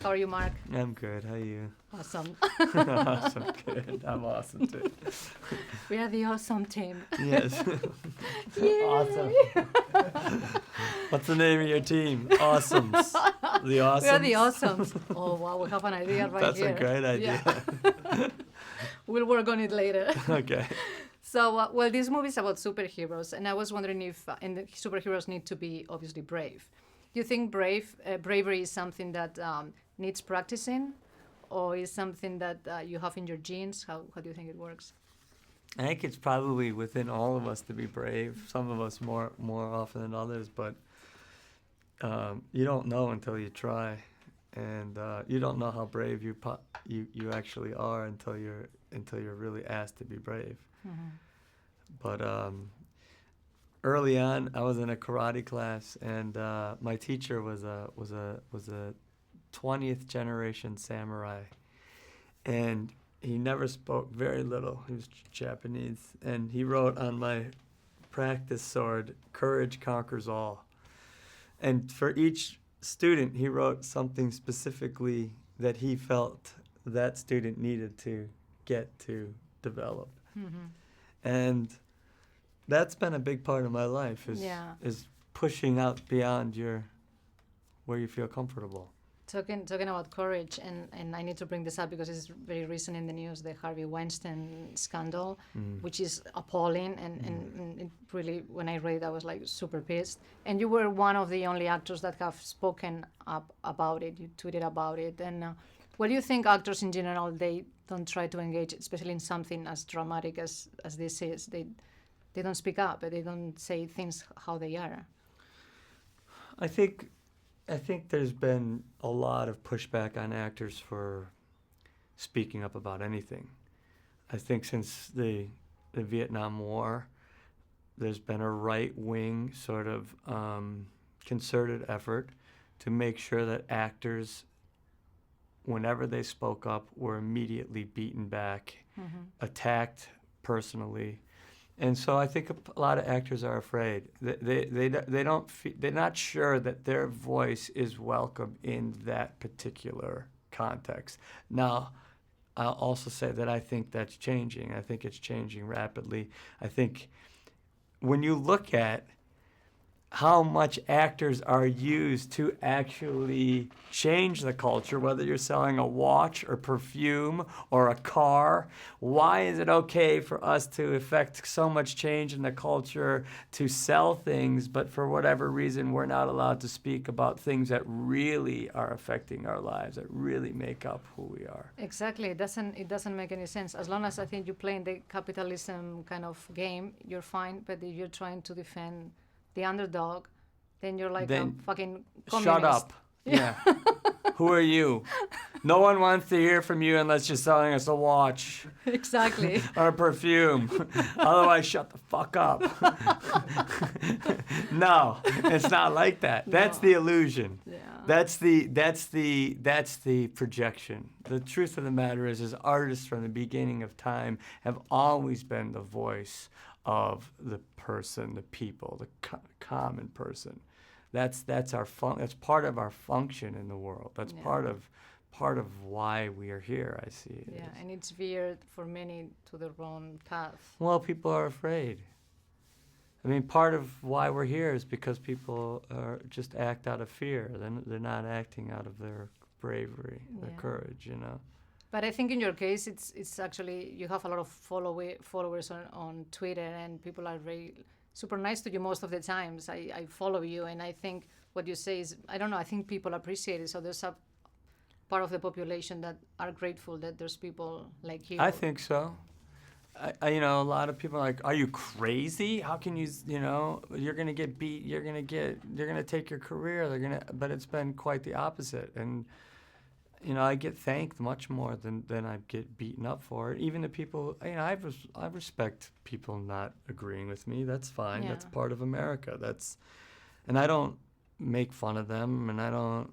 How are you, Mark? I'm good. How are you? Awesome. Awesome. Good. I'm awesome too. We are the awesome team. Yes. Yay! Awesome. What's the name of your team? Awesomes. The Awesomes? We are the awesomes. Oh, wow, we have an idea right That's here. a great idea. Yeah. We'll work on it later. Okay. So, well, this movie is about superheroes, and I was wondering if and the superheroes need to be obviously brave. Do you think bravery is something that needs practicing, or is something that you have in your genes? How do you think it works? I think it's probably within all of us to be brave. Some of us more often than others, but you don't know until you try, and you don't know how brave you actually are until you're really asked to be brave. Mm-hmm. But early on, I was in a karate class, and my teacher was a 20th generation samurai, and he never spoke very little. He was Japanese, and he wrote on my practice sword, "Courage conquers all." And for each student, he wrote something specifically that he felt that student needed to get to develop. Mm-hmm. And that's been a big part of my life, is pushing out beyond where you feel comfortable. Talking about courage, and I need to bring this up because it's very recent in the news, the Harvey Weinstein scandal, which is appalling, and it really, when I read it, I was like super pissed. And you were one of the only actors that have spoken up about it. You tweeted about it. And what do you think actors in general, they don't try to engage, especially in something as dramatic as this is? They don't speak up, they don't say things how they are. I think there's been a lot of pushback on actors for speaking up about anything. I think since the Vietnam War, there's been a right-wing sort of concerted effort to make sure that actors, whenever they spoke up, were immediately beaten back, attacked personally. And so I think a lot of actors are afraid. They're not sure that their voice is welcome in that particular context. Now, I'll also say that I think that's changing. I think it's changing rapidly. I think when you look at how much actors are used to actually change the culture, whether you're selling a watch or perfume or a car, why is it okay for us to effect so much change in the culture to sell things, but for whatever reason we're not allowed to speak about things that really are affecting our lives, that really make up who we are? Exactly. It doesn't make any sense. As long as I think you play in the capitalism kind of game, you're fine, but if you're trying to defend the underdog, then you're like a fucking communist. Shut up. Yeah. Who are you? No one wants to hear from you unless you're selling us a watch. Exactly. Or a perfume. Otherwise, shut the fuck up. No, it's not like that. That's the illusion. Yeah. That's the projection. The truth of the matter is artists from the beginning of time have always been the voice of the person, the people, the common person. That's that's part of our function in the world. That's part of why we are here. I see it. Yeah, and it's veered for many to the wrong path. Well, people are afraid. I mean, part of why we're here is because people just act out of fear. They're not acting out of their bravery, their courage, you know. But I think in your case, it's actually, you have a lot of followers on Twitter, and people are very super nice to you most of the times. I follow you, and I think what you say is, I don't know, I think people appreciate it. So there's a part of the population that are grateful that there's people like you. I think so. I a lot of people are like, are you crazy? How can you, you're going to get beat, you're going to take your career, but it's been quite the opposite. And, I get thanked much more than I get beaten up for it. Even the people, I respect people not agreeing with me. That's fine. Yeah. That's part of America. And I don't make fun of them, and I don't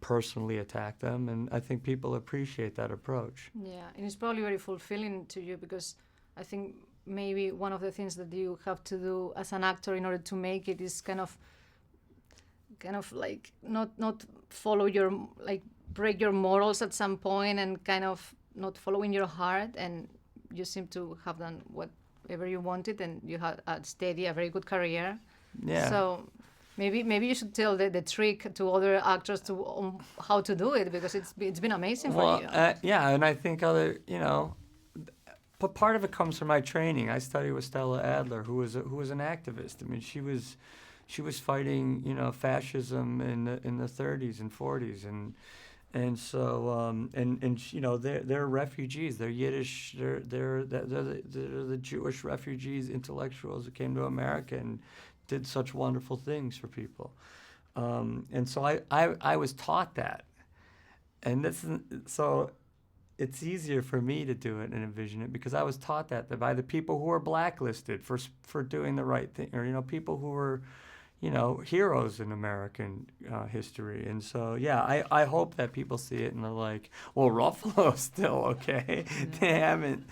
personally attack them, and I think people appreciate that approach. Yeah, and it's probably very fulfilling to you, because I think maybe one of the things that you have to do as an actor in order to make it is kind of kind of like not follow your, like, break your morals at some point and kind of not following your heart, and you seem to have done whatever you wanted, and you had a very good career. Yeah. So maybe you should tell the trick to other actors to how to do it, because it's been amazing for you. Yeah, and I think but part of it comes from my training. I studied with Stella Adler, who was an activist. I mean, she was fighting, fascism in the 30s and 40s, and so they're refugees. They're Yiddish. They're the Jewish refugees, intellectuals who came to America and did such wonderful things for people. And so I was taught that, and so it's easier for me to do it and envision it because I was taught that by the people who were blacklisted for doing the right thing, or people who were heroes in American history. And so, yeah, I hope that people see it and they're like, well, Ruffalo's still okay. Yeah. They haven't,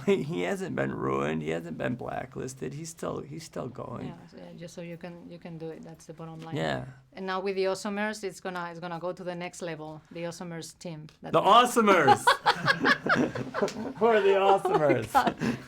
he hasn't been ruined. He hasn't been blacklisted. He's still going. Yeah, just so you can do it. That's the bottom line. Yeah. And now with the Awesomers, it's gonna go to the next level. The Awesomers team. The Awesomers. Who are the Awesomers? Oh